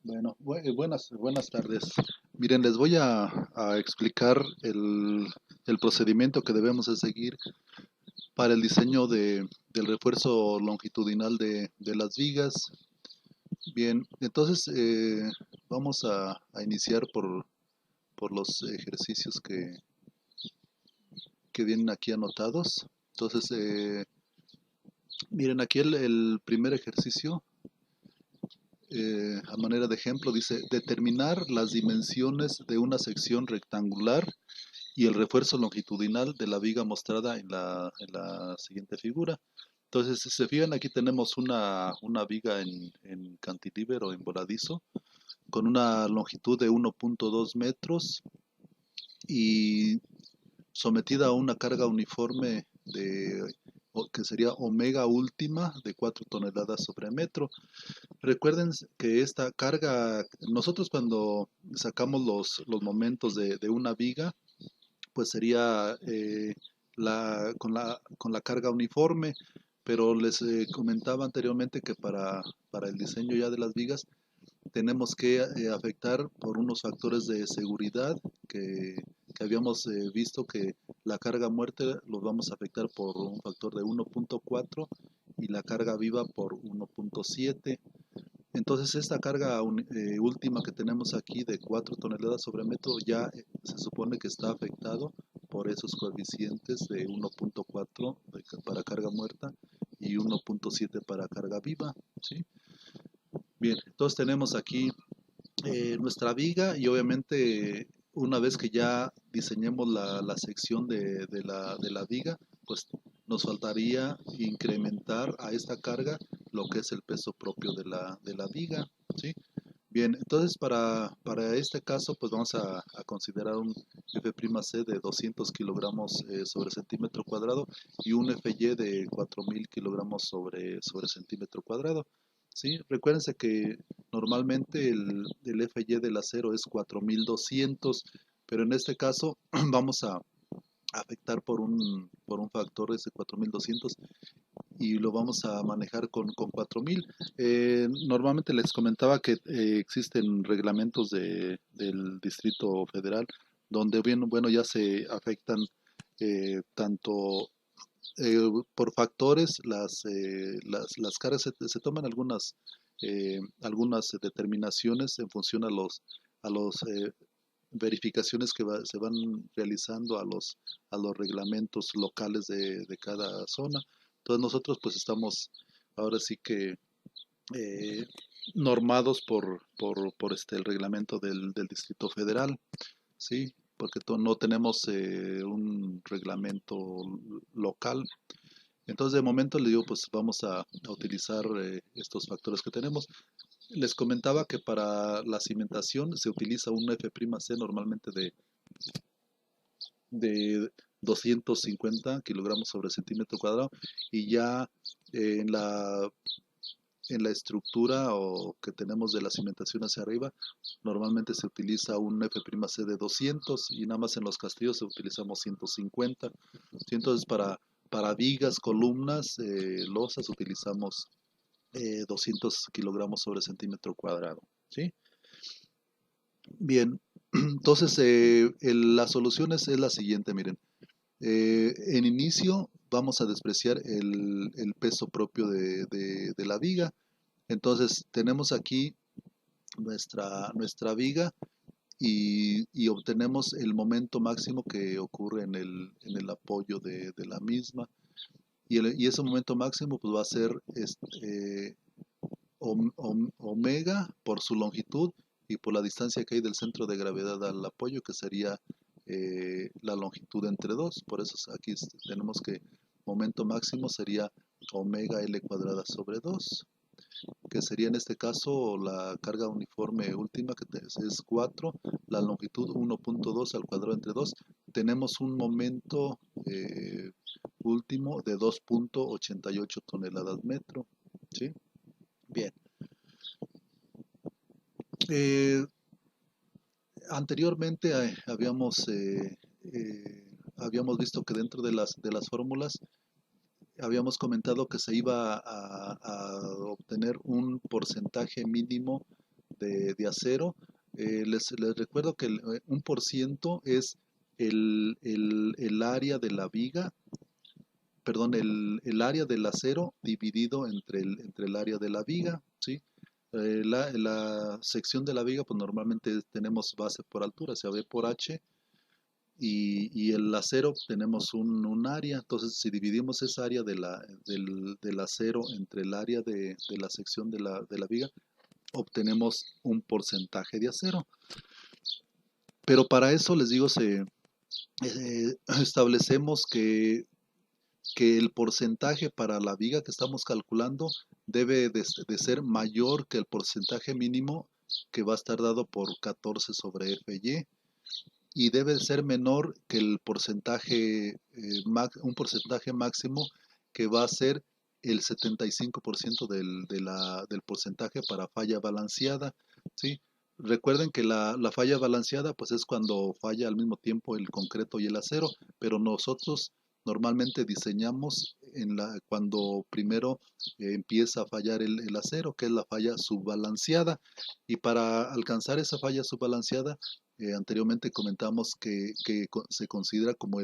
Buenas tardes. Miren, les voy a explicar el procedimiento que debemos de seguir para el diseño del refuerzo longitudinal de las vigas. Bien, entonces vamos a iniciar por los ejercicios que vienen aquí anotados. Entonces, miren, aquí el primer ejercicio, a manera de ejemplo, dice determinar las dimensiones de una sección rectangular y el refuerzo longitudinal de la viga mostrada en la siguiente figura. Entonces, si se fijan, aquí tenemos una viga en cantilever o en voladizo con una longitud de 1.2 metros y sometida a una carga uniforme que sería omega última de 4 toneladas sobre metro. Recuerden que esta carga, nosotros cuando sacamos los momentos de una viga, pues sería con la carga uniforme, pero les comentaba anteriormente que para el diseño ya de las vigas tenemos que afectar por unos factores de seguridad que habíamos visto que la carga muerta los vamos a afectar por un factor de 1.4 y la carga viva por 1.7. Entonces esta carga última que tenemos aquí de 4 toneladas sobre metro ya se supone que está afectado por esos coeficientes de 1.4 para carga muerta y 1.7 para carga viva, ¿sí? Bien, entonces tenemos aquí nuestra viga y obviamente una vez que ya diseñemos la sección de la viga, pues nos faltaría incrementar a esta carga lo que es el peso propio de la viga, ¿sí? Bien, entonces para este caso pues vamos a considerar un F'C de 200 kilogramos sobre centímetro cuadrado y un Fy de 4000 kilogramos sobre centímetro cuadrado. ¿Sí? Recuérdense que normalmente el Fy del acero es 4200, pero en este caso vamos a afectar por un factor ese 4200 y lo vamos a manejar con 4000. Normalmente les comentaba que existen reglamentos del Distrito Federal donde bien, bueno, ya se afectan tanto por factores, las cargas se toman algunas determinaciones en función a los verificaciones que se van realizando a los reglamentos locales de cada zona. Entonces nosotros pues estamos ahora sí que eh, normados por el reglamento del Distrito Federal, ¿sí? Porque no tenemos un reglamento local. Entonces, de momento le digo, pues vamos a utilizar estos factores que tenemos. Les comentaba que para la cimentación se utiliza un F'C normalmente de 250 kilogramos sobre centímetro cuadrado y ya en la estructura o que tenemos de la cimentación hacia arriba, normalmente se utiliza un F'C de 200 y nada más en los castillos utilizamos 150. ¿Sí? Entonces para vigas, columnas, losas utilizamos 200 kilogramos sobre centímetro cuadrado. ¿Sí? Bien, entonces la solución es la siguiente, miren. En inicio vamos a despreciar el peso propio de la viga. Entonces tenemos aquí nuestra viga y obtenemos el momento máximo que ocurre en el apoyo de la misma. Y ese momento máximo pues, va a ser omega por su longitud y por la distancia que hay del centro de gravedad al apoyo, que sería la longitud entre dos. Por eso aquí tenemos que momento máximo sería omega L cuadrada sobre 2, que sería en este caso la carga uniforme última, que es 4, la longitud 1.2 al cuadrado entre 2. Tenemos un momento último de 2.88 toneladas metro. ¿Sí? Bien. Eh, Anteriormente habíamos visto que dentro de las fórmulas habíamos comentado que se iba a obtener un porcentaje mínimo de acero. Les recuerdo que el 1% es el área de la viga, perdón, el área del acero dividido entre el área de la viga, ¿sí? La sección de la viga, pues normalmente tenemos base por altura, o sea, B por H, y el acero tenemos un área. Entonces si dividimos esa área del acero entre el área de la sección de la viga, obtenemos un porcentaje de acero. Pero para eso les digo, establecemos que el porcentaje para la viga que estamos calculando debe de ser mayor que el porcentaje mínimo que va a estar dado por 14 sobre FY, y debe ser menor que el porcentaje, un porcentaje máximo que va a ser el 75% del porcentaje para falla balanceada, ¿sí? Recuerden que la falla balanceada pues es cuando falla al mismo tiempo el concreto y el acero, pero nosotros normalmente diseñamos cuando primero empieza a fallar el acero, que es la falla subbalanceada, y para alcanzar esa falla subbalanceada, anteriormente comentamos que se considera como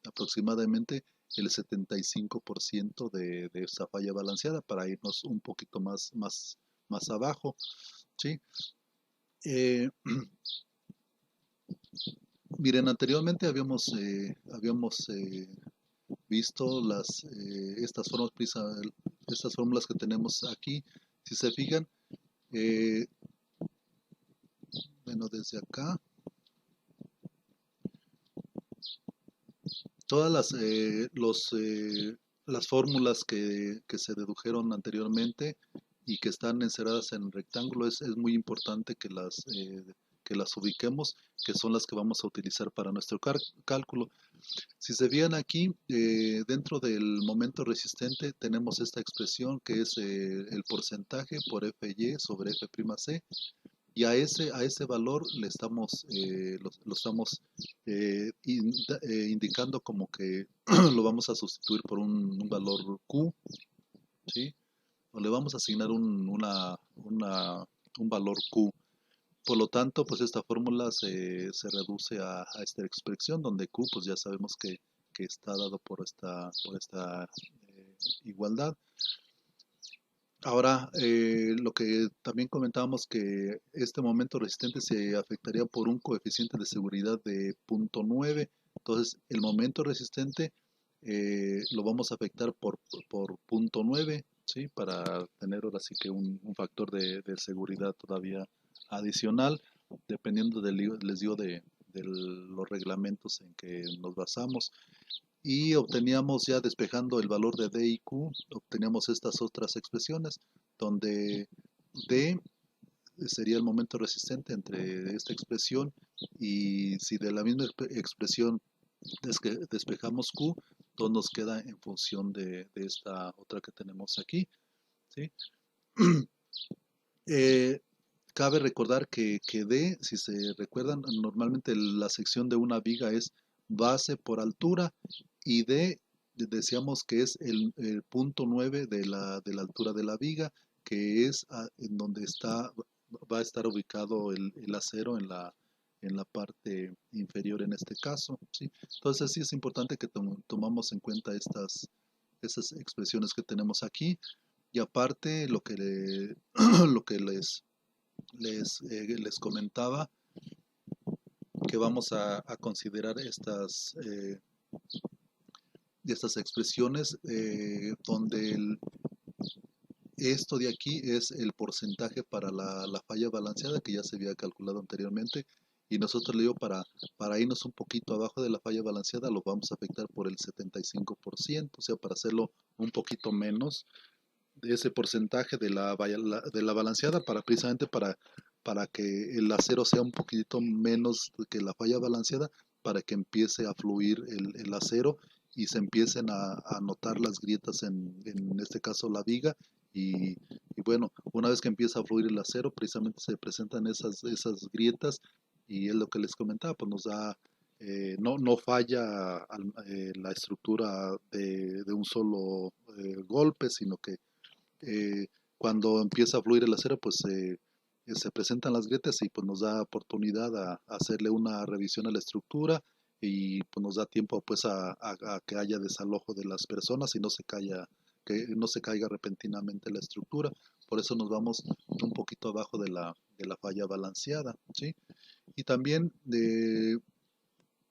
aproximadamente el 75% de esa falla balanceada para irnos un poquito más abajo, ¿sí? Eh, Miren, anteriormente habíamos visto estas fórmulas que tenemos aquí. Si se fijan, eh, bueno, desde acá, todas las fórmulas que se dedujeron anteriormente y que están encerradas en rectángulo, es muy importante que las ubiquemos, que son las que vamos a utilizar para nuestro cálculo. Si se fijan aquí, dentro del momento resistente tenemos esta expresión que es el porcentaje por Fy sobre F'C, y a ese valor lo estamos indicando como que lo vamos a sustituir por un valor Q, ¿sí? O le vamos a asignar un valor Q. Por lo tanto, pues esta fórmula se reduce a esta expresión donde Q, pues ya sabemos que está dado por esta igualdad. Ahora, lo que también comentábamos, que este momento resistente se afectaría por un coeficiente de seguridad de 0.9. Entonces, el momento resistente lo vamos a afectar por 0.9, ¿sí? Para tener ahora sí que un factor de seguridad todavía adicional, dependiendo les digo, de los reglamentos en que nos basamos. Y obteníamos, ya despejando el valor de D y Q, obteníamos estas otras expresiones, donde D sería el momento resistente entre esta expresión, y si de la misma expresión despejamos Q, todo nos queda en función de esta otra que tenemos aquí, ¿sí? Eh, Cabe recordar que D, si se recuerdan, normalmente la sección de una viga es base por altura, y D decíamos que es el punto 9 de la altura de la viga, que es en donde va a estar ubicado el acero en la parte inferior en este caso, ¿sí? Entonces sí es importante que tomamos en cuenta esas expresiones que tenemos aquí, y aparte lo que les comentaba, que vamos a considerar estas expresiones, donde esto de aquí es el porcentaje para la falla balanceada que ya se había calculado anteriormente, y nosotros le digo, para irnos un poquito abajo de la falla balanceada lo vamos a afectar por el 75%, o sea, para hacerlo un poquito menos de ese porcentaje de la balanceada, precisamente para que el acero sea un poquito menos que la falla balanceada, para que empiece a fluir el acero y se empiecen a notar las grietas en este caso la viga, y bueno, una vez que empieza a fluir el acero, precisamente se presentan esas grietas, y es lo que les comentaba, pues nos da, no falla la estructura de un solo golpe, sino que cuando empieza a fluir el acero, pues se presentan las grietas y pues nos da oportunidad a hacerle una revisión a la estructura y pues nos da tiempo pues a que haya desalojo de las personas y que no se caiga repentinamente la estructura. Por eso nos vamos un poquito abajo de la falla balanceada, ¿sí? Y también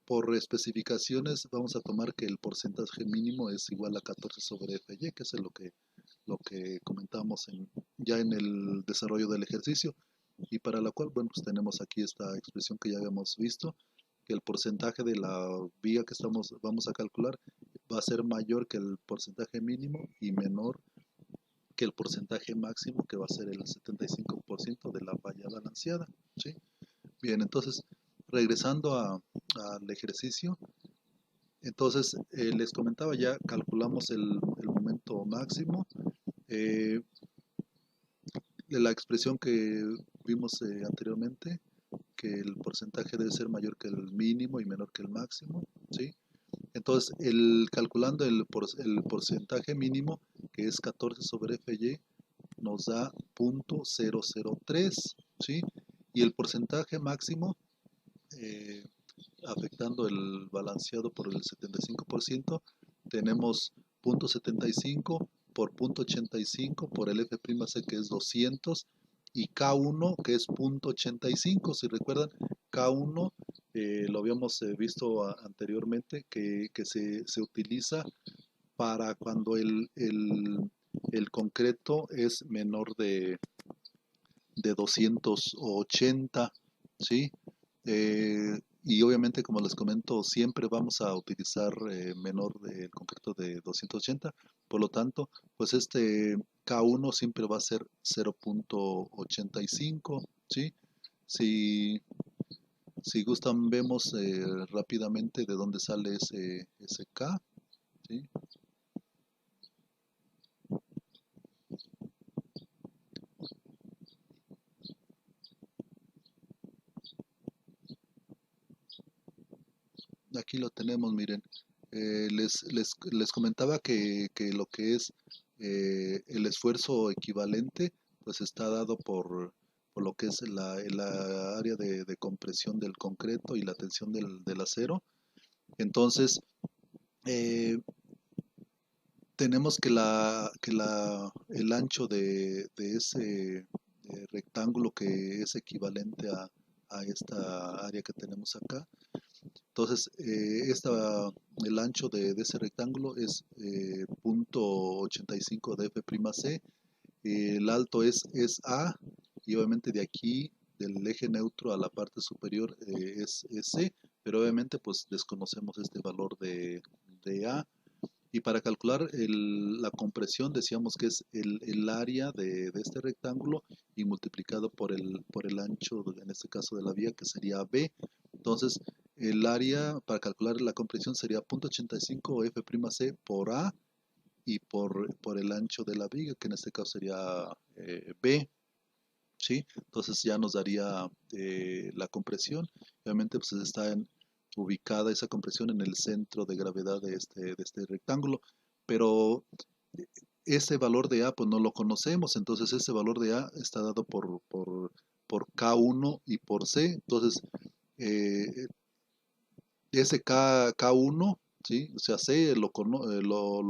por especificaciones vamos a tomar que el porcentaje mínimo es igual a 14 sobre FY, que es lo que comentamos ya en el desarrollo del ejercicio, y para la cual, bueno, pues tenemos aquí esta expresión que ya habíamos visto, que el porcentaje de la viga que vamos a calcular va a ser mayor que el porcentaje mínimo y menor que el porcentaje máximo, que va a ser el 75% de la falla balanceada, ¿sí? Bien, entonces, regresando al ejercicio, entonces les comentaba, ya calculamos el momento máximo, eh, de la expresión que vimos anteriormente, que el porcentaje debe ser mayor que el mínimo y menor que el máximo, ¿sí? Entonces, calculando el porcentaje mínimo, que es 14 sobre FY, nos da 0.003, ¿sí? Y el porcentaje máximo, eh, afectando el balanceado por el 75%, tenemos 0.75 por 0.85 por el F'C, que es 200, y K1, que es 0.85. Si recuerdan, K1 lo habíamos visto anteriormente, que se utiliza para cuando el concreto es menor de 280, ¿sí? Y obviamente, como les comento, siempre vamos a utilizar menor del concreto de 280, por lo tanto, pues este K1 siempre va a ser 0.85, ¿sí? Si, si gustan, vemos rápidamente de dónde sale ese K, ¿sí? Aquí lo tenemos, miren. Les comentaba que lo que es el esfuerzo equivalente, pues está dado por lo que es la área de compresión del concreto y la tensión del acero. Entonces, eh, tenemos el ancho de ese rectángulo, que es equivalente a esta área que tenemos acá. Entonces, el ancho de ese rectángulo es 0.85 de F'C, el alto es A, y obviamente de aquí, del eje neutro a la parte superior, es C, pero obviamente pues desconocemos este valor de A. Y para calcular la compresión, decíamos que es el área de este rectángulo y multiplicado por el ancho, en este caso de la vía, que sería B. Entonces, el área para calcular la compresión sería 0.85 F'C por A y por el ancho de la viga, que en este caso sería B, ¿sí? Entonces ya nos daría la compresión. Obviamente pues ubicada esa compresión en el centro de gravedad de este rectángulo, pero ese valor de A pues no lo conocemos, entonces ese valor de A está dado por K1 y por C. Entonces eh, ese K1, ¿sí? O sea, C lo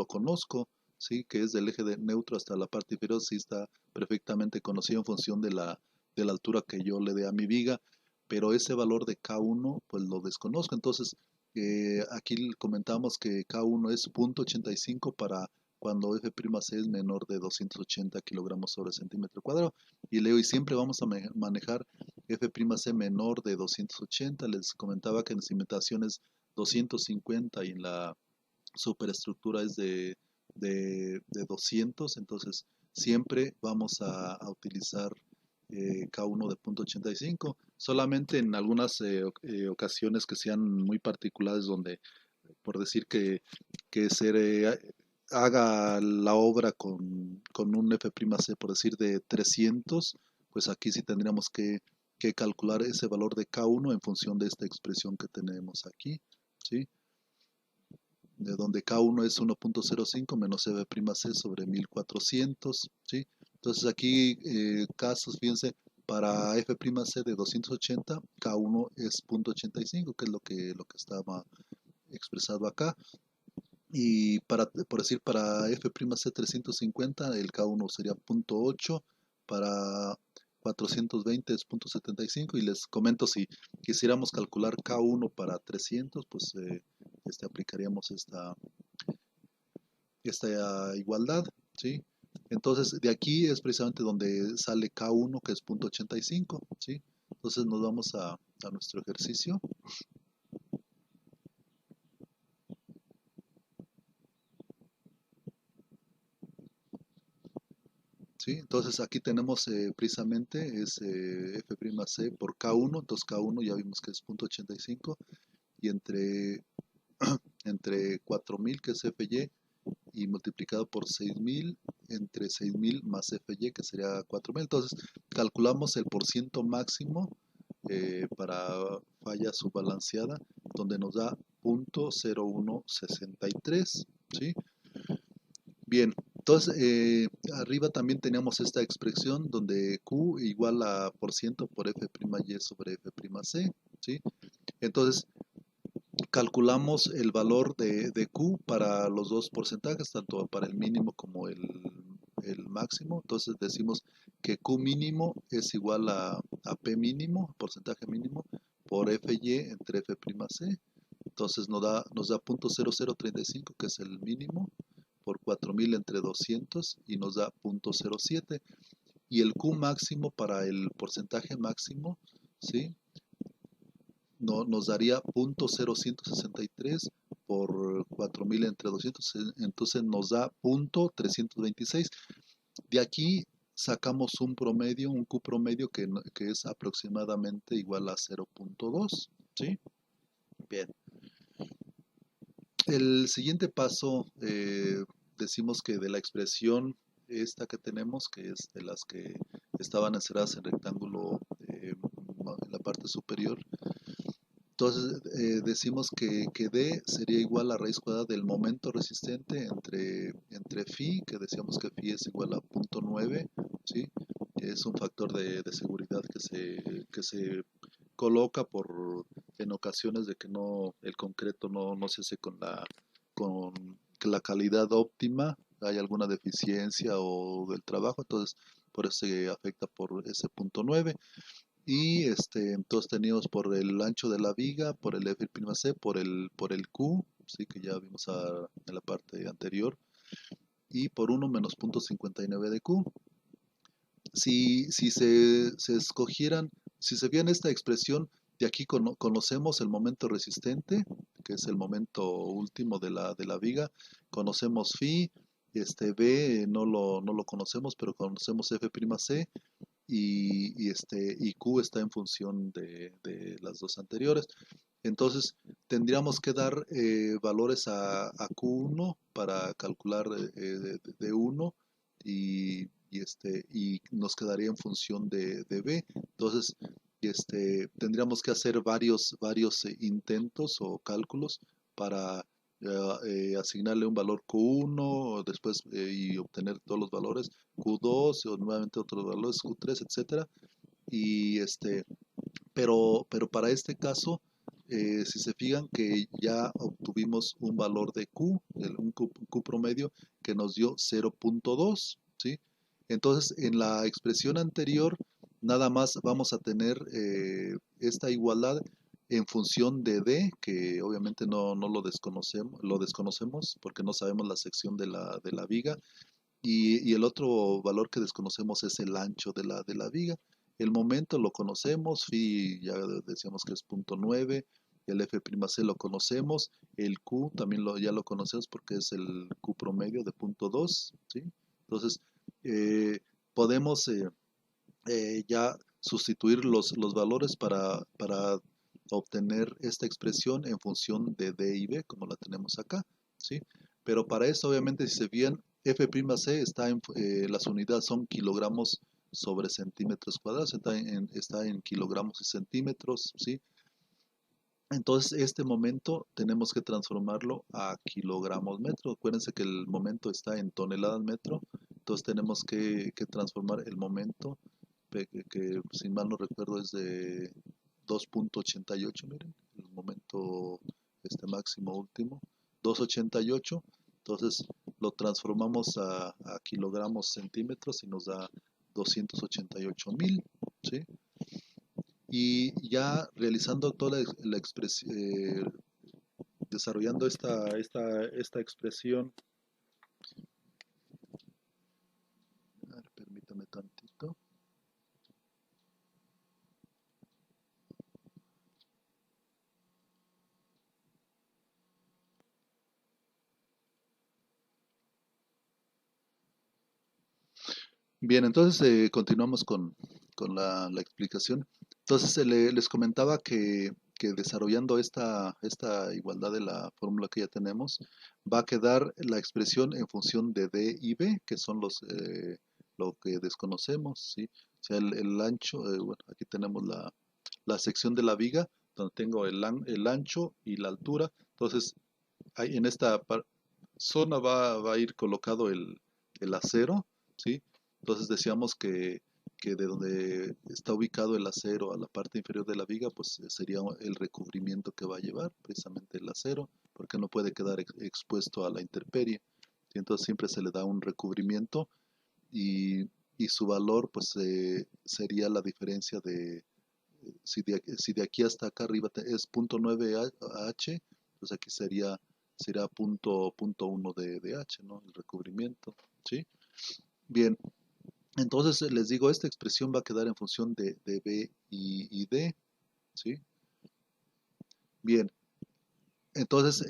conozco, ¿sí? Que es del eje de neutro hasta la parte inferior, sí está perfectamente conocido en función de la altura que yo le dé a mi viga, pero ese valor de K1 pues lo desconozco. Entonces, aquí comentamos que K1 es 0.85 para cuando F'C es menor de 280 kilogramos sobre centímetro cuadrado. Y siempre vamos a manejar F'C menor de 280. Les comentaba que en cimentación es 250 y en la superestructura es de 200. Entonces siempre vamos a utilizar K1 de 0.85. Solamente en algunas ocasiones que sean muy particulares, donde por decir que se haga la obra con un F'C, por decir, de 300, pues aquí sí tendríamos que calcular ese valor de K1 en función de esta expresión que tenemos aquí, ¿sí? De donde K1 es 1.05 menos F'C sobre 1400, ¿sí? Entonces aquí casos, fíjense, Para F'C de 280, K1 es 0.85, que es lo que estaba expresado acá. Y por decir, para F'C 350, el K1 sería 0.8, para 420 es 0.75, y les comento, si quisiéramos calcular K1 para 300, pues aplicaríamos esta igualdad, ¿sí? Entonces, de aquí es precisamente donde sale K1, que es 0.85, ¿sí? Entonces nos vamos a nuestro ejercicio. ¿Sí? Entonces aquí tenemos precisamente es F'C por K1, entonces K1 ya vimos que es 0.85, y entre 4000, que es Fy, y multiplicado por 6000, entre 6000 más Fy, que sería 4000. Entonces calculamos el porciento máximo para falla subbalanceada, donde nos da 0.0163, ¿sí? Bien, entonces arriba también teníamos esta expresión donde Q igual a por ciento por F'Y sobre F'C, ¿sí? Entonces calculamos el valor de Q para los dos porcentajes, tanto para el mínimo como el máximo. Entonces decimos que Q mínimo es igual a P mínimo, porcentaje mínimo, por Fy entre F'C. Entonces nos da 0.0035, que es el mínimo, por 4000 entre 200, y nos da 0.07. Y el Q máximo para el porcentaje máximo, ¿sí? Nos daría 0.0163 por 4000 entre 200, entonces nos da 0.326. De aquí sacamos un promedio, un Q promedio que es aproximadamente igual a 0.2, ¿sí? Bien. El siguiente paso, decimos que de la expresión esta que tenemos, que es de las que estaban encerradas en rectángulo en la parte superior, entonces decimos que D sería igual a raíz cuadrada del momento resistente entre phi, que decíamos que phi es igual a 0.9, ¿sí? Es un factor de seguridad que se coloca en ocasiones de que el concreto no se hace con la calidad óptima, hay alguna deficiencia o del trabajo, entonces por eso se afecta por ese 0.9. Y entonces teníamos por el ancho de la viga, por el F'C, por el Q, sí, que ya vimos en la parte anterior, y por 1 menos 0.59 de Q. Si se escogieran, si se vieran esta expresión, de aquí conocemos el momento resistente, que es el momento último de la viga, conocemos phi, B no lo conocemos, pero conocemos F'C, y Q está en función de las dos anteriores. Entonces tendríamos que dar valores a Q1 para calcular D1, y nos quedaría en función de B. Entonces tendríamos que hacer varios intentos o cálculos para asignarle un valor Q1, después y obtener todos los valores Q2, o nuevamente otros valores Q3, etcétera. Y pero para este caso, si se fijan que ya obtuvimos un valor de Q, un Q promedio, que nos dio 0.2, ¿sí? Entonces, en la expresión anterior, nada más vamos a tener esta igualdad en función de D, que obviamente no lo desconocemos porque no sabemos la sección de la viga, y el otro valor que desconocemos es el ancho de la viga. El momento lo conocemos, phi ya decíamos que es 0.9, el F'C lo conocemos, el Q también ya lo conocemos porque es el Q promedio de 0.2, ¿sí? Entonces, podemos ya sustituir los valores para obtener esta expresión en función de D y B, como la tenemos acá, ¿sí? Pero para esto, obviamente, si se fijan, F'C las unidades son kilogramos sobre centímetros cuadrados, está en kilogramos y centímetros, ¿sí? Entonces, este momento tenemos que transformarlo a kilogramos metro. Acuérdense que el momento está en toneladas metro, entonces tenemos que transformar el momento que si mal no recuerdo es de 2.88, miren, el momento máximo último, 2.88. Entonces lo transformamos a kilogramos centímetros y nos da 288,000, ¿sí? Y ya realizando toda la expresión, desarrollando esta expresión, a ver, permítame tantito. Bien, entonces continuamos con la explicación. Entonces les comentaba que desarrollando esta igualdad de la fórmula que ya tenemos, va a quedar la expresión en función de D y B, que son lo que desconocemos, ¿sí? O sea, el ancho, bueno, aquí tenemos la sección de la viga, donde tengo el ancho y la altura. Entonces, en esta zona va a ir colocado el acero, ¿sí? Entonces decíamos que de donde está ubicado el acero a la parte inferior de la viga, pues sería el recubrimiento que va a llevar precisamente el acero, porque no puede quedar expuesto a la intemperie. ¿Sí? Entonces siempre se le da un recubrimiento y su valor pues sería la diferencia de, si de aquí hasta acá arriba es 0.9 H, pues aquí sería punto 1 de H, ¿no? El recubrimiento, ¿sí? Bien, entonces les digo, esta expresión va a quedar en función de B y D, ¿sí? Bien, entonces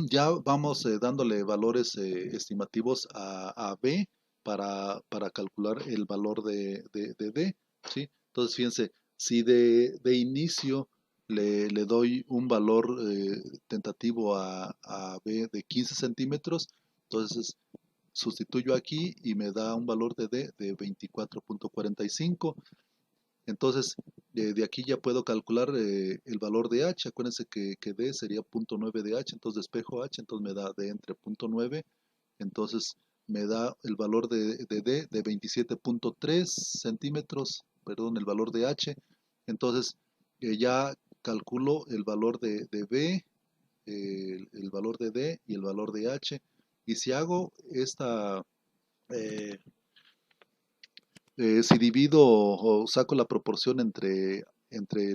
ya vamos dándole valores estimativos a B para calcular el valor de D, ¿sí? Entonces fíjense, si de inicio le doy un valor tentativo a B de 15 centímetros, entonces sustituyo aquí y me da un valor de D de 24.45. Entonces, de aquí ya puedo calcular el valor de H. Acuérdense que D sería 0.9 de H, entonces despejo H, entonces me da D entre 0.9, entonces me da el valor de D de 27.3 centímetros, perdón, el valor de H. Entonces, ya calculo el valor de B, el valor de D y el valor de H. Y si hago eh, si divido o saco la proporción entre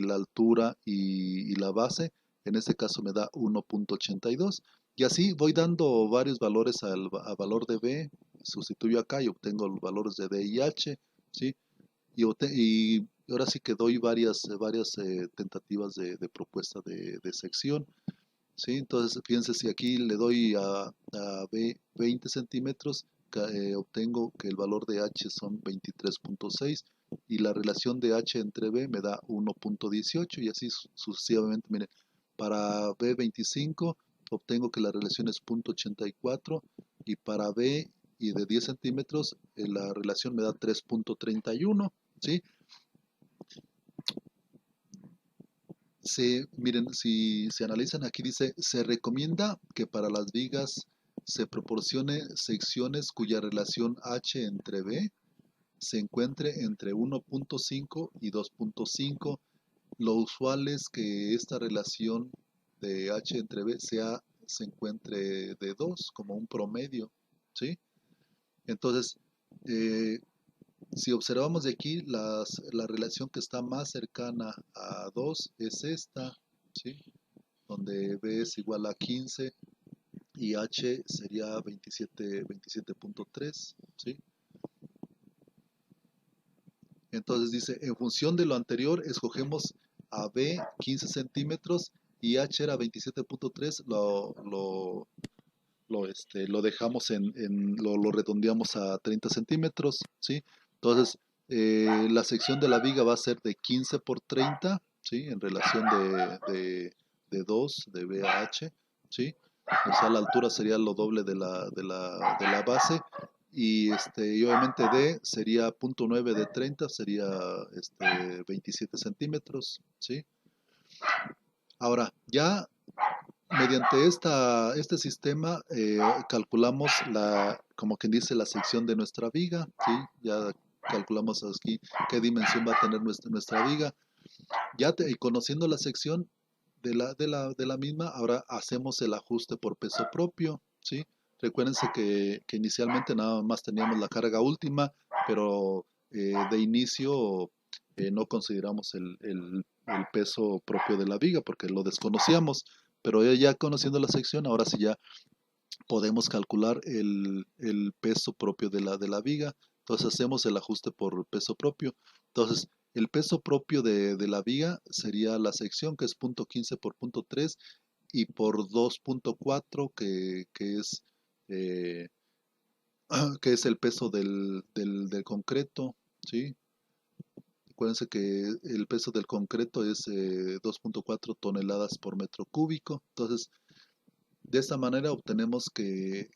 la altura y la base, en este caso me da 1.82. Y así voy dando varios valores a valor de B, sustituyo acá y obtengo los valores de D y H, ¿sí? Y ahora sí que doy varias tentativas de propuesta de sección. ¿Sí? Entonces, fíjense, si aquí le doy a B 20 centímetros, obtengo que el valor de H son 23.6 y la relación de H entre B me da 1.18 y así sucesivamente. Miren, para B 25 obtengo que la relación es 0.84 y para B y de 10 centímetros la relación me da 3.31, ¿sí? Miren, si analizan aquí dice, se recomienda que para las vigas se proporcione secciones cuya relación H entre B se encuentre entre 1.5 y 2.5. Lo usual es que esta relación de H entre B se encuentre de 2 como un promedio, ¿sí? Entonces, eh, si observamos de aquí, la relación que está más cercana a 2 es esta, ¿sí? Donde B es igual a 15 y H sería 27.3, ¿sí? Entonces dice, en función de lo anterior, escogemos a B 15 centímetros y H era 27.3, lo dejamos lo redondeamos a 30 centímetros, ¿sí? Entonces, la sección de la viga va a ser de 15 por 30, ¿sí? En relación de 2, de B a H, ¿sí? O sea, la altura sería lo doble de la base. Y obviamente D sería 0.9 de 30, sería 27 centímetros, ¿sí? Ahora, ya mediante este sistema calculamos como quien dice la sección de nuestra viga, ¿sí? Ya calculamos aquí qué dimensión va a tener nuestra viga. Y conociendo la sección de la misma, ahora hacemos el ajuste por peso propio, ¿sí? Recuérdense que inicialmente nada más teníamos la carga última, pero de inicio no consideramos el peso propio de la viga porque lo desconocíamos, pero ya conociendo la sección, ahora sí ya podemos calcular el peso propio de la viga. Entonces hacemos el ajuste por peso propio. Entonces, el peso propio de la viga sería la sección, que es punto .15 por punto .3, y por 2.4, eh, que es el peso del concreto, ¿sí? Acuérdense que el peso del concreto es 2.4 toneladas por metro cúbico. Entonces, de esta manera obtenemos que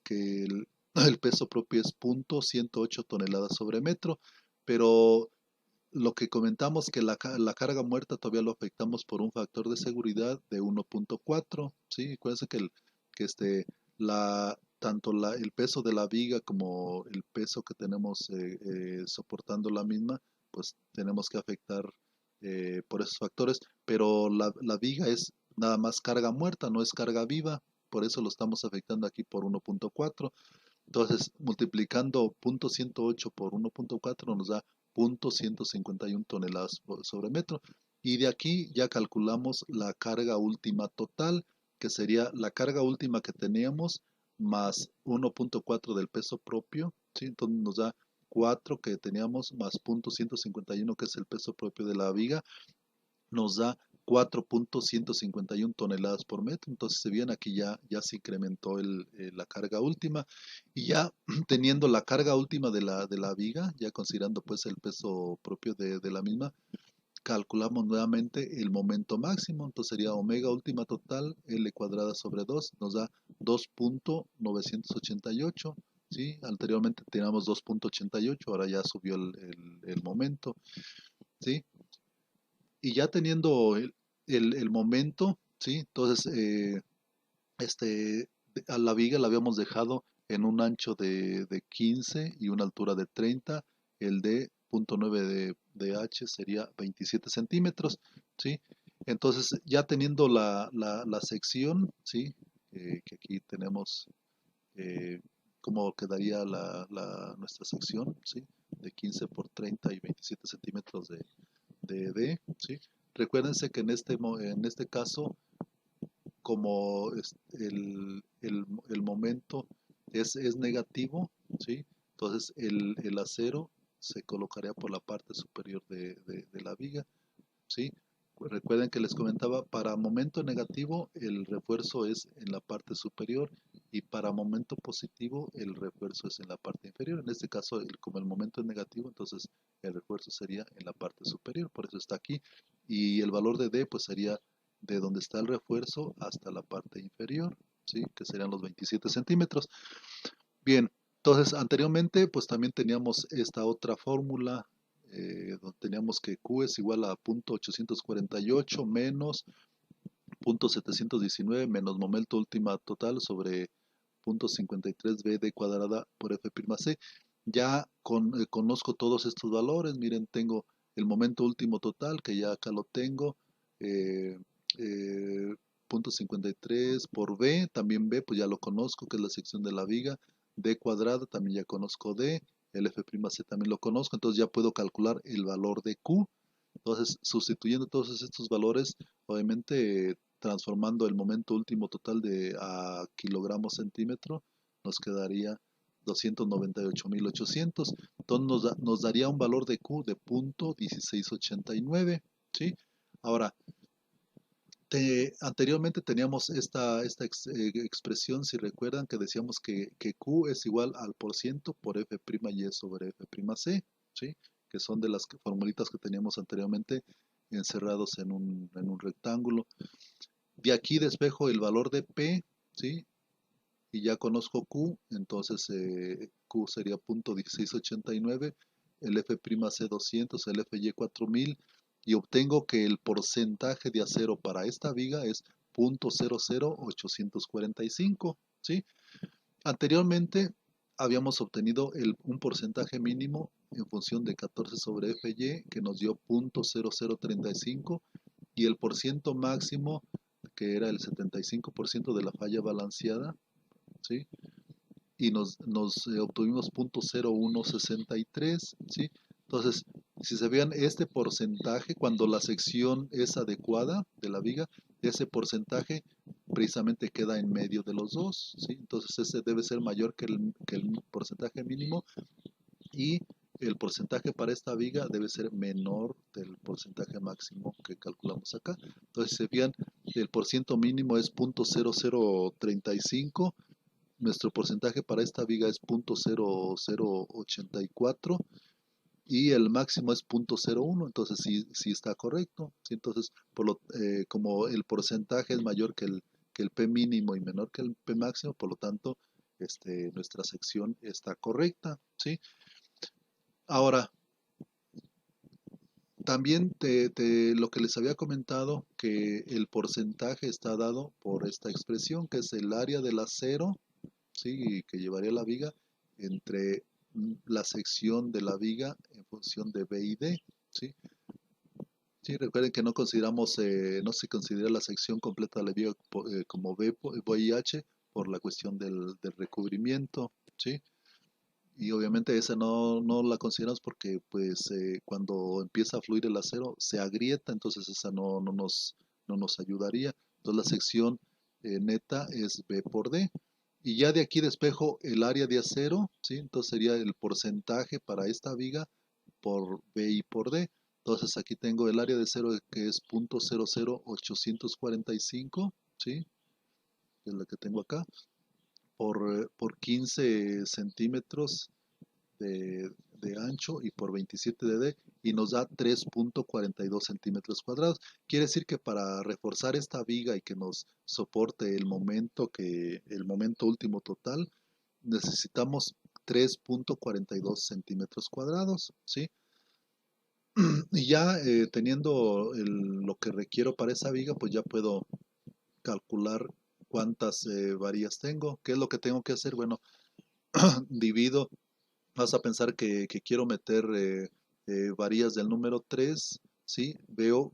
el peso propio es 0.108 toneladas sobre metro, pero lo que comentamos que la carga muerta todavía lo afectamos por un factor de seguridad de 1.4, ¿sí? Acuérdense que el peso de la viga como el peso que tenemos soportando la misma, pues tenemos que afectar por esos factores, pero la viga es nada más carga muerta, no es carga viva, por eso lo estamos afectando aquí por 1.4. Entonces, multiplicando 0.108 por 1.4 nos da 0.151 toneladas sobre metro. Y de aquí ya calculamos la carga última total, que sería la carga última que teníamos más 1.4 del peso propio, ¿sí? Entonces nos da 4 que teníamos más 0.151 que es el peso propio de la viga, nos da 4.151 toneladas por metro. Entonces, si bien aquí ya se incrementó la carga última, y ya teniendo la carga última de la viga, ya considerando pues el peso propio de la misma, calculamos nuevamente el momento máximo. Entonces sería omega última total L cuadrada sobre 2, nos da 2.988. ¿Sí? Anteriormente teníamos 2.88, ahora ya subió el momento, ¿sí? Y ya teniendo el momento, ¿sí? Entonces, a la viga la habíamos dejado en un ancho de 15 y una altura de 30. El de 0.9 de H sería 27 centímetros, ¿sí? Entonces, ya teniendo la sección, ¿sí? Que aquí tenemos cómo quedaría nuestra sección, ¿sí? De 15 por 30 y 27 centímetros de, ¿sí? Recuérdense que en este caso, como el momento es negativo, ¿sí? Entonces el acero se colocaría por la parte superior de la viga, ¿sí? Recuerden que les comentaba, para momento negativo el refuerzo es en la parte superior y para momento positivo el refuerzo es en la parte inferior. En este caso, como el momento es negativo, entonces el refuerzo sería en la parte superior, por eso está aquí. Y el valor de D pues sería de donde está el refuerzo hasta la parte inferior, ¿sí? Que serían los 27 centímetros. Bien, entonces anteriormente pues también teníamos esta otra fórmula donde teníamos que Q es igual a 0.848 menos 0.719 menos momento última total sobre 0.53 BD cuadrada por F'(C). Ya conozco todos estos valores, miren, tengo el momento último total, que ya acá lo tengo, eh, 0.53 por B, también B, pues ya lo conozco, que es la sección de la viga, D cuadrada, también ya conozco D, el F'(C) también lo conozco, entonces ya puedo calcular el valor de Q. Entonces, sustituyendo todos estos valores, obviamente transformando el momento último total a kilogramos centímetro, nos quedaría 298.800. Entonces nos daría un valor de Q de 0.1689, ¿sí? Ahora, anteriormente teníamos esta expresión, si recuerdan, que decíamos que Q es igual al por ciento por F'Y sobre F'C, ¿sí? Que son de las formulitas que teníamos anteriormente encerrados en un rectángulo. De aquí despejo el valor de P, ¿sí? Y ya conozco Q, entonces Q sería 0.1689, el F'C 200, el Fy 4000, y obtengo que el porcentaje de acero para esta viga es 0.00845, ¿sí? Anteriormente habíamos obtenido un porcentaje mínimo en función de 14 sobre FY que nos dio 0.0035 y el porciento máximo que era el 75% de la falla balanceada, ¿sí? Y obtuvimos 0.0163, ¿sí? Entonces, si se vean este porcentaje, cuando la sección es adecuada de la viga, ese porcentaje precisamente queda en medio de los dos, ¿sí? Entonces ese debe ser mayor que el porcentaje mínimo y el porcentaje para esta viga debe ser menor del porcentaje máximo que calculamos acá. Entonces, si se vean, el porciento mínimo es 0.0035, nuestro porcentaje para esta viga es 0.0084 y el máximo es 0.01, entonces sí está correcto. ¿Sí? Entonces, como el porcentaje es mayor que el P mínimo y menor que el P máximo, por lo tanto, nuestra sección está correcta. ¿Sí? Ahora, también lo que les había comentado, que el porcentaje está dado por esta expresión, que es el área del acero, ¿sí? Que llevaría la viga entre la sección de la viga en función de B y D, ¿sí? Sí, recuerden que no se considera la sección completa de la viga como B y H por la cuestión del recubrimiento, ¿sí? Y obviamente esa no la consideramos porque pues cuando empieza a fluir el acero se agrieta, entonces esa no nos ayudaría. Entonces la sección neta es B por D. Y ya de aquí despejo el área de acero, ¿sí? Entonces sería el porcentaje para esta viga por B y por D. Entonces aquí tengo el área de acero que es 0.00845, ¿sí? Que es la que tengo acá, por 15 centímetros de ancho y por 27 de D y nos da 3.42 centímetros cuadrados. Quiere decir que para reforzar esta viga y que nos soporte el momento último total, necesitamos 3.42 centímetros cuadrados, ¿sí? Y ya teniendo lo que requiero para esa viga, pues ya puedo calcular cuántas varillas tengo. ¿Qué es lo que tengo que hacer? Bueno, divido. Vas a pensar que quiero meter varillas del número 3, ¿sí? Veo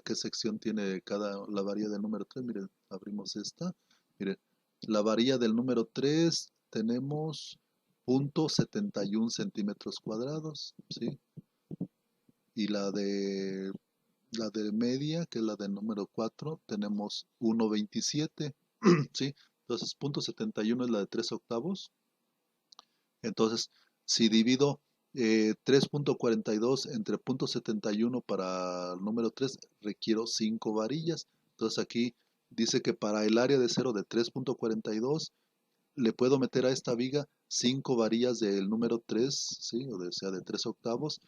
qué sección tiene la varilla del número 3. Miren, abrimos esta. Miren, la varilla del número 3 tenemos 0.71 centímetros cuadrados, ¿sí? Y la de media, que es la del número 4, tenemos 1.27, ¿sí? Entonces, 0.71 es la de 3 octavos. Entonces, si divido 3.42 entre 0.71 para el número 3, requiero 5 varillas. Entonces aquí dice que para el área de cero de 3.42 le puedo meter a esta viga 5 varillas del número 3, ¿sí? O sea, de 3 octavos,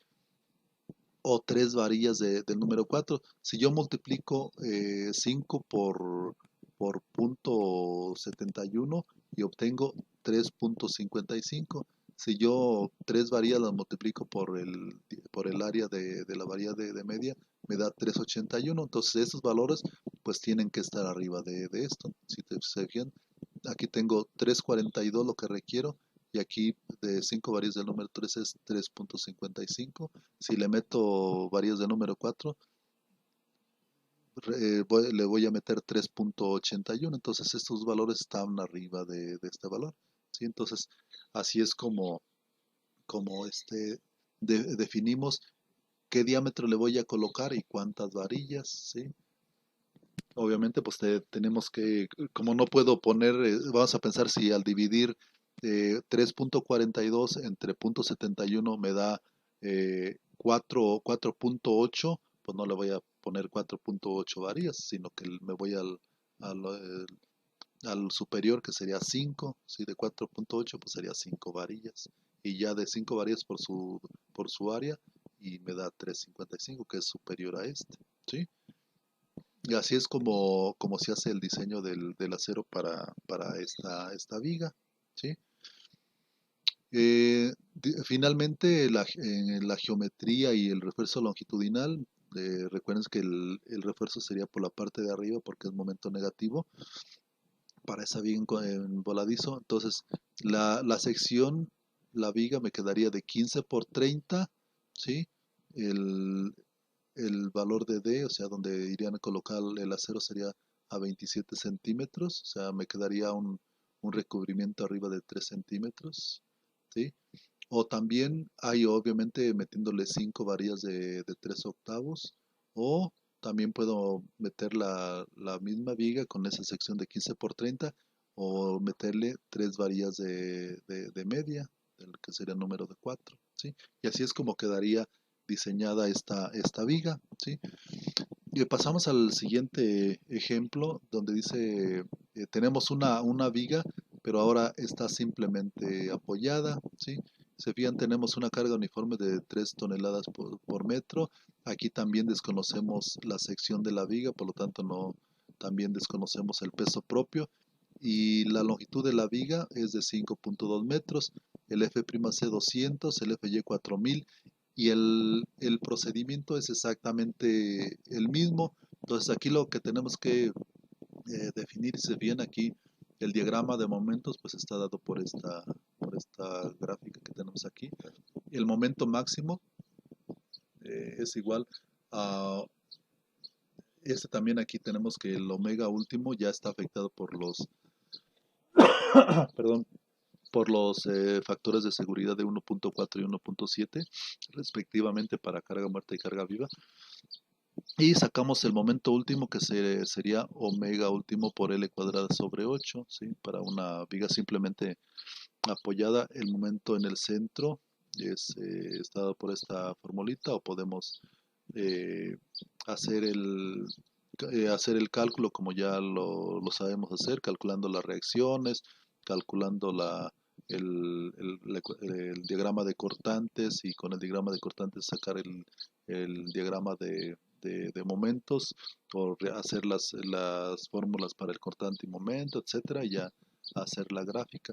o 3 varillas del número 4. Si yo multiplico 5 por 0.71 y obtengo 3.55. Si yo 3 varillas las multiplico por el área de la varilla de media, me da 3.81. Entonces estos valores pues tienen que estar arriba de esto. Si se fijan, aquí tengo 3.42 lo que requiero y aquí de 5 varillas del número 3 es 3.55. Si le meto varillas del número 4, le voy a meter 3.81. Entonces estos valores están arriba de este valor, ¿sí? Entonces así es como definimos qué diámetro le voy a colocar y cuántas varillas, ¿sí? Obviamente pues tenemos que, como no puedo poner, vamos a pensar si al dividir 3.42 entre 0.71 me da 4.8, pues no le voy a poner 4.8 varillas, sino que me voy al, eh, al superior, que sería 5, si de 4.8 pues sería 5 varillas, y ya de 5 varillas por su área, y me da 3.55, que es superior a este, ¿sí? Y así es como se hace el diseño del acero para esta viga, ¿sí? Finalmente, en la geometría y el refuerzo longitudinal, recuerden que el refuerzo sería por la parte de arriba porque es momento negativo. para esa viga en voladizo. Entonces, la sección, la viga me quedaría de 15 por 30, ¿sí? El, el valor de D, o sea, donde irían a colocar el acero sería a 27 centímetros, o sea, me quedaría un recubrimiento arriba de 3 centímetros, ¿sí? O también hay obviamente metiéndole 5 varillas de 3 octavos, o también puedo meter la misma viga con esa sección de 15 por 30, o meterle 3 varillas de media, que sería el número de 4, ¿sí? Y así es como quedaría diseñada esta viga, ¿sí? Y pasamos al siguiente ejemplo, donde dice, tenemos una viga, pero ahora está simplemente apoyada, ¿sí? Se fijan, tenemos una carga uniforme de 3 toneladas por metro. Aquí también desconocemos la sección de la viga, por lo tanto también desconocemos el peso propio. Y la longitud de la viga es de 5.2 metros, el F'C 200, el Fy 4000, y el procedimiento es exactamente el mismo. Entonces aquí lo que tenemos que definir, si se fijan aquí, el diagrama de momentos pues está dado por esta gráfica que tenemos aquí. El momento máximo es igual a también aquí tenemos que el omega último ya está afectado por los perdón, por los factores de seguridad de 1.4 y 1.7 respectivamente para carga muerta y carga viva. Y sacamos el momento último que sería omega último por L cuadrada sobre 8, ¿sí? Para una viga simplemente apoyada. El momento en el centro está dado por esta formulita, o podemos eh, hacer el cálculo como ya lo sabemos hacer, calculando las reacciones, calculando el diagrama de cortantes, y con el diagrama de cortantes sacar el diagrama de momentos, o hacer las fórmulas para el cortante y momento, etcétera, y ya hacer la gráfica,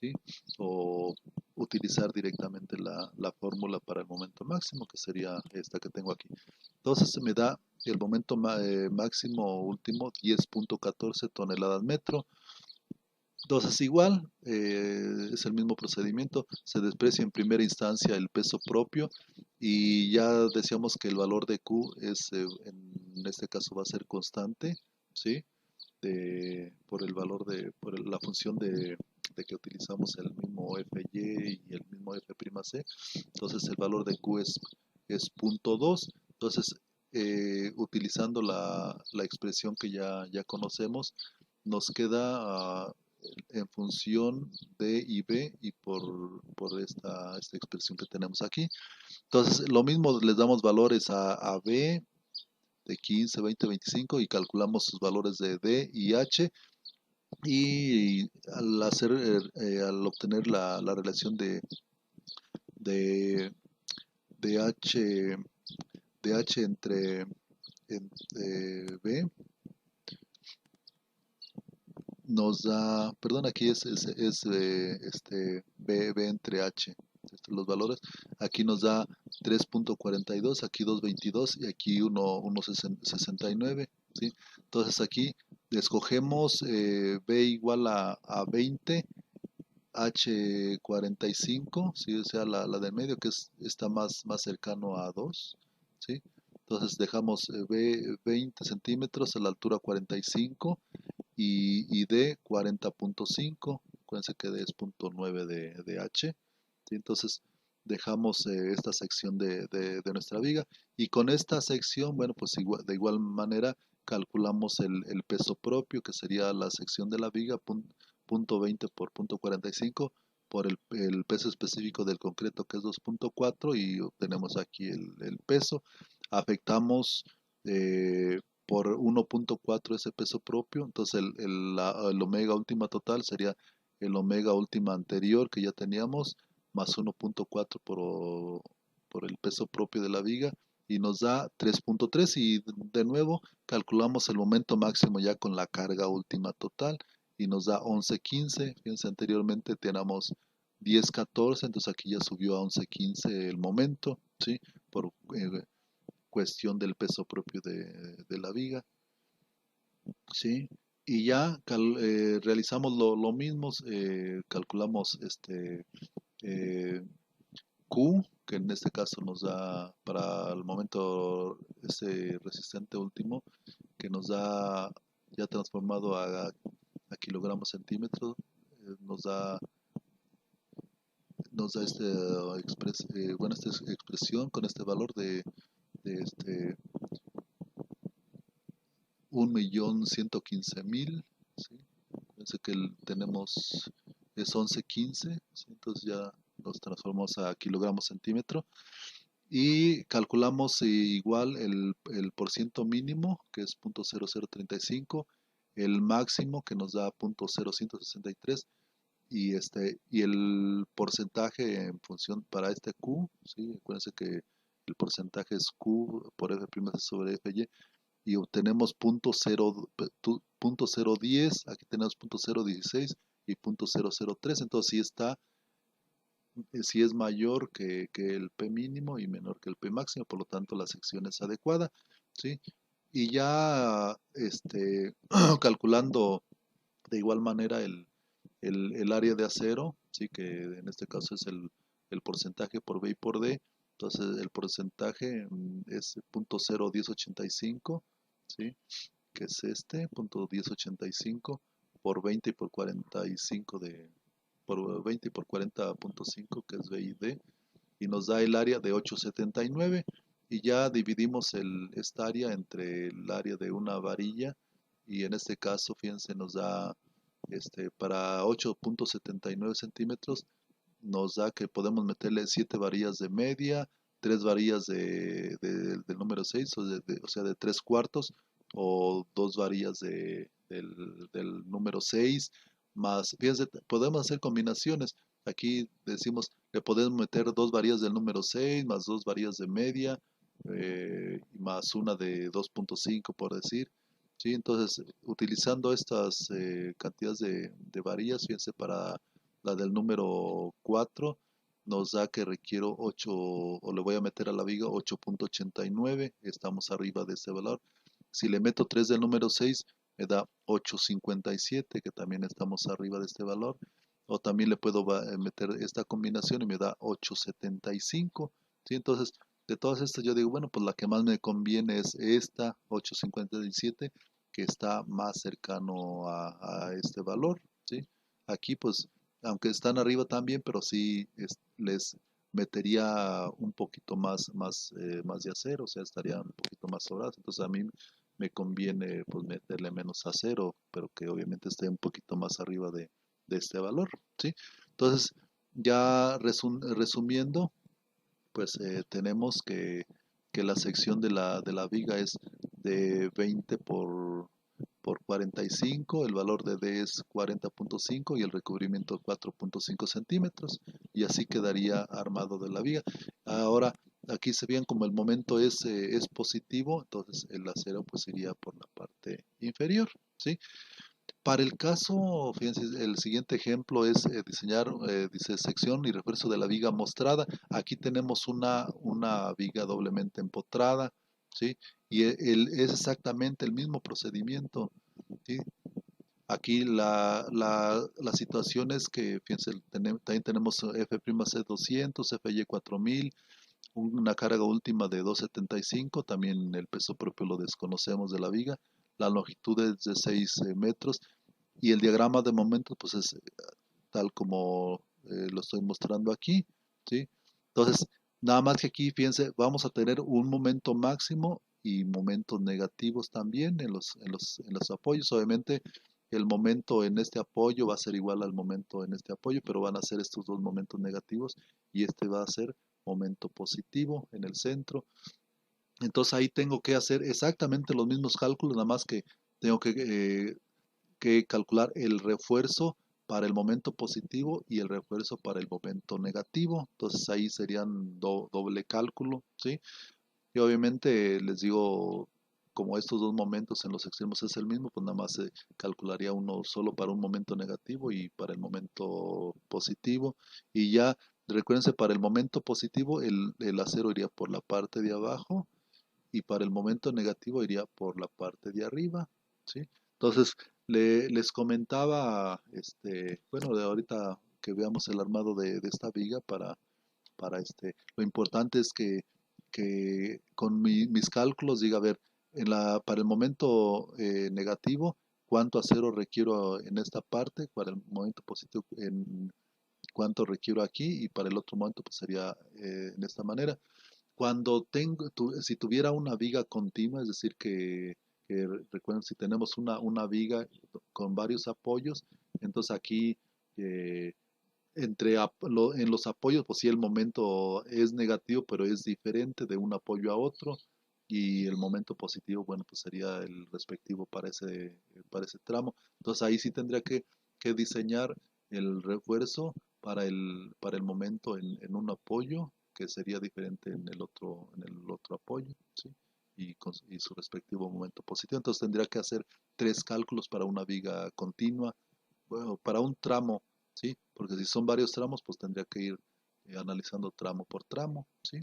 ¿sí? O utilizar directamente la fórmula para el momento máximo, que sería esta que tengo aquí. Entonces me da el momento máximo último 10.14 toneladas metro. Entonces igual, es el mismo procedimiento, se desprecia en primera instancia el peso propio, y ya decíamos que el valor de Q en este caso va a ser constante, ¿sí? Por el valor por la función de que utilizamos el mismo Fy y el mismo F'C. Entonces el valor de Q es 0.2. Entonces, utilizando la expresión que ya conocemos, nos queda en función de y b, y por esta expresión que tenemos aquí. Entonces, lo mismo, les damos valores a b de 15, 20, 25, y calculamos sus valores de d y h, y al obtener la relación de, de h, de h entre b, nos da, perdón, aquí es B entre H, los valores. Aquí nos da 3.42, aquí 2.22 y aquí 1.69, ¿sí? Entonces aquí escogemos B igual a 20, H 45, ¿sí? O sea, la del medio, que está más cercano a 2, ¿sí? Entonces dejamos B 20 centímetros a la altura 45, y D 40.5. Acuérdense que D es 0.9 de H, ¿sí? Entonces dejamos esta sección de nuestra viga, y con esta sección, bueno, pues de igual manera calculamos el peso propio, que sería la sección de la viga, 0.20 por 0.45, por el peso específico del concreto, que es 2.4, y obtenemos aquí el peso. Afectamos por 1.4 ese peso propio, entonces el omega última total sería el omega última anterior que ya teníamos, más 1.4 por el peso propio de la viga, y nos da 3.3, y de nuevo calculamos el momento máximo ya con la carga última total, y nos da 11.15. Fíjense, anteriormente teníamos 10.14, entonces aquí ya subió a 11.15 el momento, ¿sí? Por cuestión del peso propio de la viga, ¿sí? y ya realizamos lo mismo, calculamos eh, Q, que en este caso nos da para el momento ese resistente último, que nos da ya transformado a kilogramos centímetros, nos da bueno, esta expresión con este valor de 1.115.000, ¿sí? Fíjense que tenemos, es 1115, ¿sí? Entonces ya los transformamos a kilogramos centímetro y calculamos igual el por ciento mínimo, que es 0.0035, el máximo, que nos da 0.0163, y el porcentaje en función para este Q, ¿sí? Acuérdense que el porcentaje es Q por F' sobre Fy, y obtenemos punto cero diez, aquí tenemos punto cero dieciséis y punto cero cero tres. Entonces sí es mayor que el P mínimo y menor que el P máximo, por lo tanto la sección es adecuada, ¿sí? Y ya calculando de igual manera el área de acero, ¿sí? Que en este caso es el porcentaje por B y por D. Entonces el porcentaje es punto cero diez ochenta y cinco, ¿sí? Que es punto diez ochenta y cinco por 20 y por 45 por 20 y por 40.5, que es B y D, y nos da el área de 879, y ya dividimos esta área entre el área de una varilla, y en este caso, fíjense, nos da para 8.79 centímetros, nos da que podemos meterle 7 varillas de media, 3 varillas del número 6, o sea, de 3 cuartos, o 2 varillas del número 6, más, fíjense, podemos hacer combinaciones. Aquí decimos, le podemos meter 2 varillas del número 6, más 2 varillas de media, y más una de 2.5, por decir. ¿Sí? Entonces, utilizando estas cantidades de varillas, fíjense, para la del número 4 nos da que requiero 8, o le voy a meter a la viga 8.89, estamos arriba de ese valor. Si le meto 3 del número 6, me da 8.57, que también estamos arriba de este valor. O también le puedo meter esta combinación y me da 8.75. ¿Sí? Entonces, de todas estas yo digo, bueno, pues la que más me conviene es esta, 8.57, que está más cercano a este valor. ¿Sí? Aquí pues, aunque están arriba también, pero sí les metería un poquito más de acero, o sea, estarían un poquito más sobrados. Entonces a mí me conviene pues meterle menos acero, pero que obviamente esté un poquito más arriba de este valor, ¿sí? Entonces, ya resumiendo, pues tenemos que la sección de la viga es de 20 por 45, el valor de D es 40.5 y el recubrimiento 4.5 centímetros, y así quedaría armado de la viga. Ahora, aquí se vean como el momento es positivo, entonces el acero pues iría por la parte inferior, ¿sí? Para el caso, fíjense, el siguiente ejemplo es diseñar, dice sección y refuerzo de la viga mostrada. Aquí tenemos una viga doblemente empotrada, ¿sí? Y es exactamente el mismo procedimiento, ¿sí? Aquí la situación es que, fíjense, también tenemos F'C 200, FY 4000, una carga última de 275, también el peso propio lo desconocemos de la viga, la longitud es de 6 metros, y el diagrama de momentos pues es tal como lo estoy mostrando aquí, ¿sí? Entonces, nada más que aquí, fíjense, vamos a tener un momento máximo y momentos negativos también en los apoyos. Obviamente, el momento en este apoyo va a ser igual al momento en este apoyo, pero van a ser estos dos momentos negativos, y este va a ser momento positivo en el centro. Entonces ahí tengo que hacer exactamente los mismos cálculos, nada más que tengo que calcular el refuerzo para el momento positivo y el refuerzo para el momento negativo. Entonces ahí serían doble cálculo, ¿sí? Y obviamente les digo, como estos dos momentos en los extremos es el mismo, pues nada más se calcularía uno solo para un momento negativo y para el momento positivo. Y ya, recuérdense, para el momento positivo el acero iría por la parte de abajo, y para el momento negativo iría por la parte de arriba, ¿sí? Entonces, Les comentaba, bueno, de ahorita que veamos el armado de esta viga lo importante es que con mis cálculos diga, a ver, para el momento negativo, cuánto acero requiero en esta parte, para el momento positivo, en cuánto requiero aquí, y para el otro momento pues sería en esta manera. Si tuviera una viga continua, es decir, recuerden, si tenemos una viga con varios apoyos, entonces aquí eh, en los apoyos, pues sí, el momento es negativo, pero es diferente de un apoyo a otro, y el momento positivo, bueno, pues sería el respectivo para ese tramo. Entonces ahí sí tendría que diseñar el refuerzo para el momento en un apoyo, que sería diferente en el otro apoyo, ¿sí? Y su respectivo momento positivo. Entonces tendría que hacer 3 cálculos para una viga continua, bueno, para un tramo, ¿sí? Porque si son varios tramos, pues tendría que ir analizando tramo por tramo, ¿sí?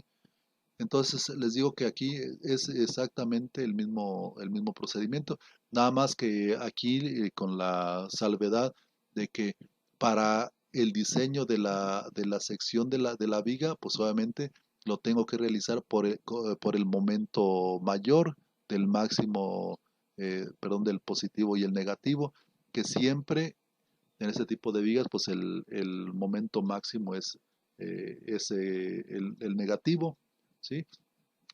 Entonces les digo que aquí es exactamente el mismo procedimiento, nada más que aquí con la salvedad de que para el diseño de la sección de la viga, pues obviamente lo tengo que realizar por el momento mayor del máximo, perdón, del positivo y el negativo, que siempre en este tipo de vigas, pues el momento máximo es el negativo, ¿sí?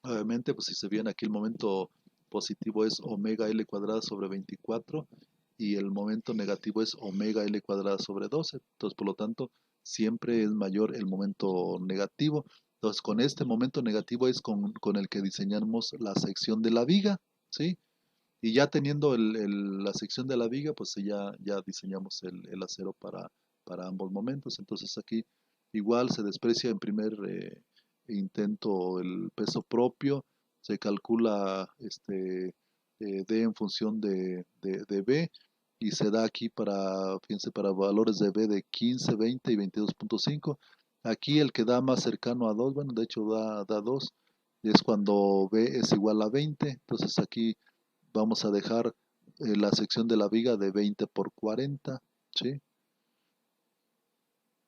Obviamente, pues si se viene aquí el momento positivo es omega L cuadrada sobre 24, y el momento negativo es omega L cuadrada sobre 12. Entonces, por lo tanto, siempre es mayor el momento negativo. Entonces, con este momento negativo es con el que diseñamos la sección de la viga, ¿sí? Y ya teniendo la sección de la viga, pues ya diseñamos el acero para ambos momentos. Entonces aquí igual se desprecia en primer intento el peso propio, se calcula D en función de B, y se da aquí fíjense, para valores de B de 15, 20 y 22.5. Aquí el que da más cercano a 2, bueno, de hecho da 2, es cuando B es igual a 20. Entonces aquí vamos a dejar la sección de la viga de 20 por 40, ¿sí?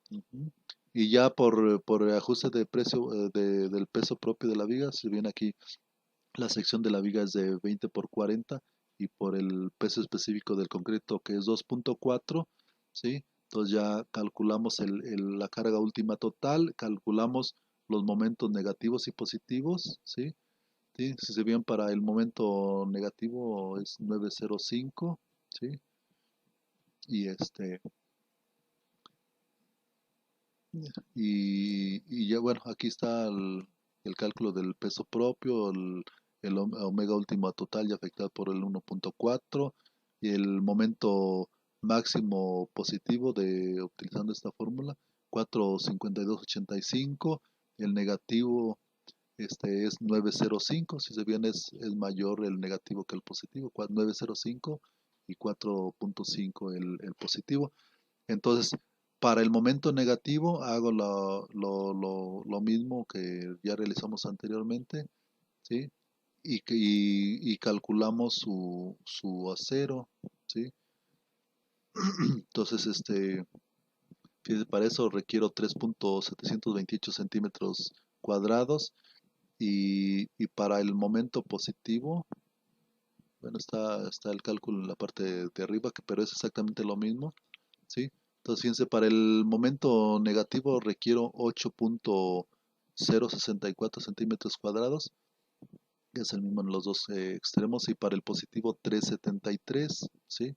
Ujú. Y ya por ajuste de precio del peso propio de la viga, si bien aquí la sección de la viga es de 20 por 40, y por el peso específico del concreto, que es 2.4, ¿sí? Entonces ya calculamos la carga última total, calculamos los momentos negativos y positivos, ¿sí? ¿Sí? Si se bien, para el momento negativo es 905, ¿sí? Y y ya bueno, aquí está el cálculo del peso propio, el omega último total ya afectado por el 1.4, y el momento máximo positivo utilizando esta fórmula, 452.85. El negativo es 905. Si se bien, es mayor el negativo que el positivo, 905, y 4.5 el positivo. Entonces, para el momento negativo hago lo mismo que ya realizamos anteriormente, ¿sí? Y calculamos su acero, ¿sí? Entonces, fíjense, para eso requiero 3.728 centímetros cuadrados, y para el momento positivo, bueno, está el cálculo en la parte de arriba, pero es exactamente lo mismo, ¿sí? Entonces, fíjense, para el momento negativo requiero 8.064 centímetros cuadrados, que es el mismo en los dos extremos, y para el positivo 373, ¿sí?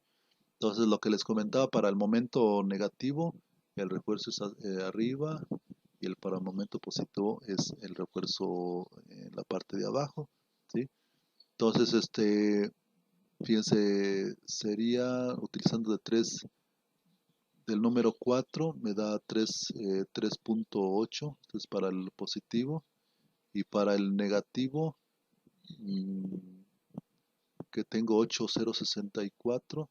Entonces, lo que les comentaba, para el momento negativo, el refuerzo es arriba, y para el momento positivo es el refuerzo en la parte de abajo, ¿sí? Entonces, fíjense, sería utilizando del número 4, me da 3.8, esto es para el positivo, y para el negativo, mm, que tengo 8.064,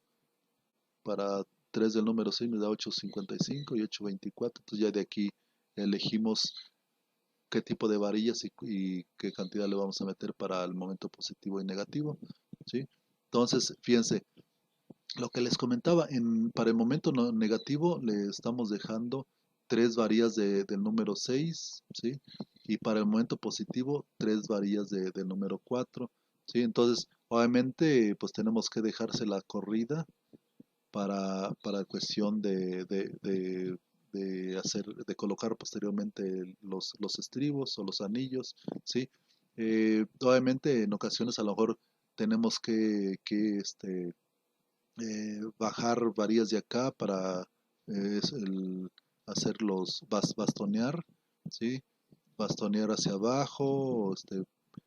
para 3 del número 6 me da 8.55 y 8.24. Entonces ya de aquí elegimos qué tipo de varillas y qué cantidad le vamos a meter para el momento positivo y negativo, ¿sí? Entonces, fíjense, Lo que les comentaba, para el momento negativo le estamos dejando tres varillas del número 6, ¿sí? Y para el momento positivo, tres varillas del número 4, ¿sí? Entonces, obviamente, pues tenemos que dejarse la corrida para cuestión de colocar posteriormente los estribos o los anillos, ¿sí? Obviamente, en ocasiones a lo mejor tenemos que bajar varillas de acá para hacerlos bastonear, ¿sí? Bastonear hacia abajo,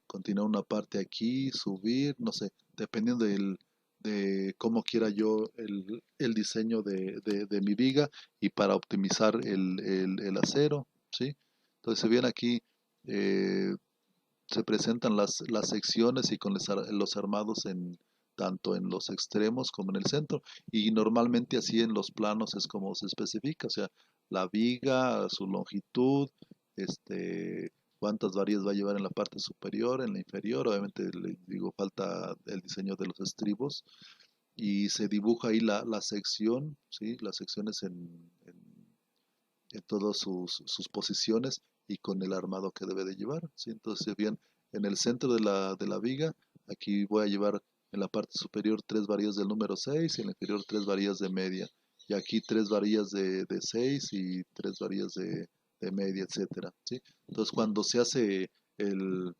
continuar una parte aquí, subir, no sé, dependiendo de cómo quiera yo el diseño de mi viga y para optimizar el acero, ¿sí? Entonces, si bien aquí eh, se presentan las secciones y con los armados tanto en los extremos como en el centro, y normalmente así en los planos es como se especifica, o sea, la viga, su longitud, cuántas varillas va a llevar en la parte superior, en la inferior, obviamente le digo, falta el diseño de los estribos, y se dibuja ahí la sección, ¿sí? Las secciones en todas sus posiciones y con el armado que debe de llevar, ¿sí? Entonces, bien, en el centro de la viga, aquí voy a llevar en la parte superior tres varillas del número 6 y en la inferior tres varillas de media. Y aquí tres varillas de 6 y tres varillas de media, etcétera, ¿sí? Entonces, cuando se hace el,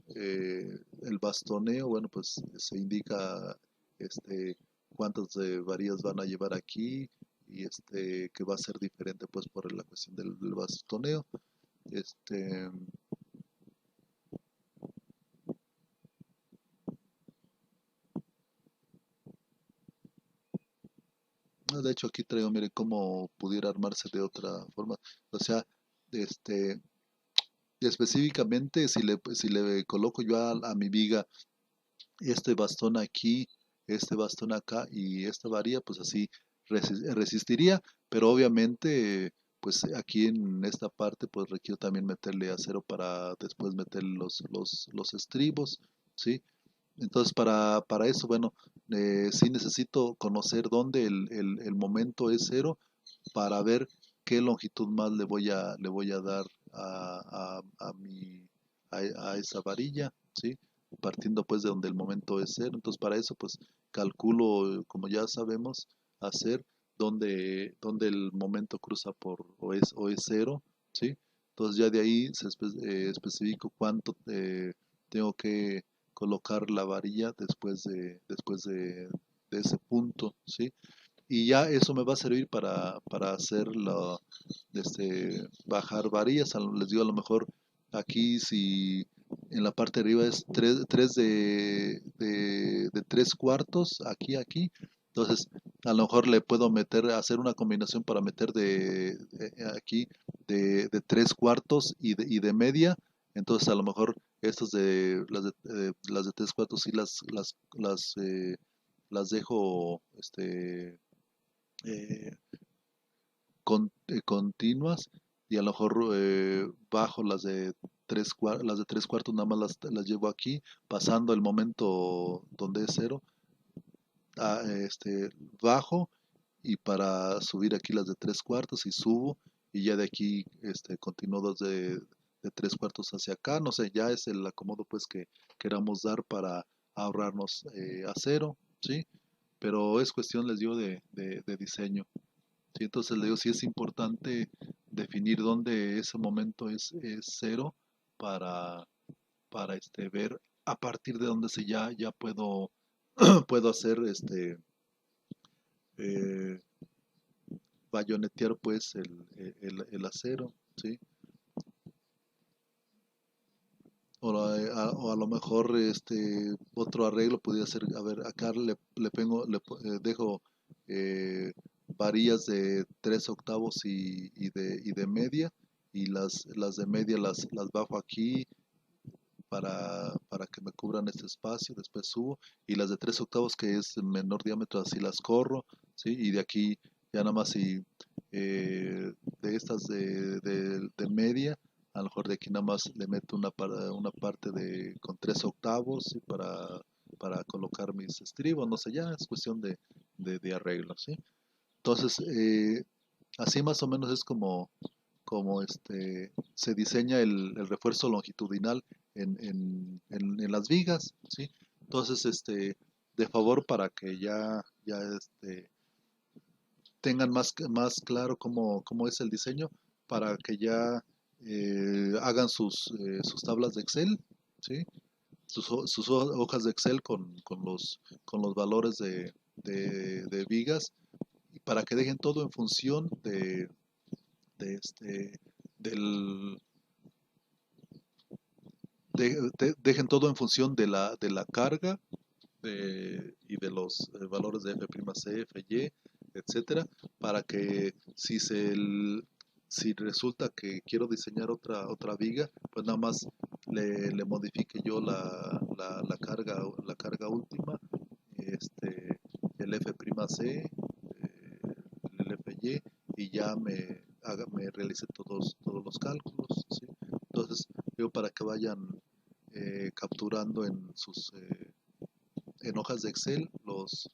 el bastoneo, bueno, pues se indica cuántas varillas van a llevar aquí y que va a ser diferente pues por la cuestión del bastoneo. Este, de hecho aquí traigo, mire cómo pudiera armarse de otra forma. O sea, este, específicamente si le coloco yo a mi viga este bastón aquí, este bastón acá y esta varilla, pues así resistiría, pero obviamente, pues aquí en esta parte, pues requiero también meterle acero para después meter los estribos, ¿sí? Entonces, para eso, bueno, sí necesito conocer dónde el momento es cero para ver qué longitud más le voy a dar a esa varilla, ¿sí? Partiendo pues de donde el momento es cero. Entonces, para eso, pues calculo, como ya sabemos, hacer donde el momento cruza o es cero, ¿sí? Entonces, ya de ahí especifico cuánto tengo que colocar la varilla después de ese punto, ¿sí? Y ya eso me va a servir para bajar varillas. Les digo, a lo mejor aquí si en la parte de arriba es 3 de 3 cuartos, aquí, entonces a lo mejor le puedo hacer una combinación para meter aquí de 3 cuartos y de media, entonces a lo mejor las de 3 cuartos sí las dejo eh, continuas y a lo mejor bajo las de tres cuartos nada más las llevo aquí, pasando el momento donde es cero, a, bajo y para subir aquí las de tres cuartos y subo y ya de aquí continúo de tres cuartos hacia acá, no sé, ya es el acomodo pues que queramos dar para ahorrarnos acero, ¿sí? Pero es cuestión, les digo, de diseño. Sí, entonces le digo, sí es importante definir dónde ese momento es cero para, para ver a partir de dónde ya puedo hacer eh, bayonetear pues el acero, ¿sí? O a lo mejor otro arreglo podría ser, a ver, acá dejo eh, varillas de 3 octavos y de media, y las de media las bajo aquí para que me cubran este espacio, después subo, y las de 3 octavos que es menor diámetro así las corro, ¿sí? Y de aquí ya nada más si de estas de media, a lo mejor de aquí nada más le meto una parte con 3 octavos, ¿sí? para colocar mis estribos, no sé, ya es cuestión de arreglo, ¿sí? Entonces, así más o menos es como se diseña el refuerzo longitudinal en las vigas, ¿sí? Entonces, de favor para que ya tengan más claro cómo es el diseño, para que ya hagan sus tablas de Excel, ¿sí? Sus hojas de Excel con los valores de vigas, y para que dejen todo en función de este, del, dejen todo en función de la carga y de los valores de F'C, Fy, etcétera, para que si resulta que quiero diseñar otra viga, pues nada más le modifique yo la carga última, este, el F'C, el Fy, y ya me realice todos los cálculos, ¿sí? Entonces, yo para que vayan capturando en hojas de Excel los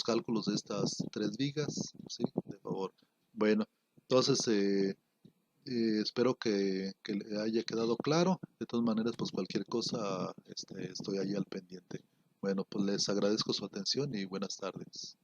cálculos de estas 3 vigas, ¿sí? De favor. Bueno, entonces espero que le haya quedado claro. De todas maneras, pues cualquier cosa, estoy ahí al pendiente. Bueno, pues les agradezco su atención y buenas tardes.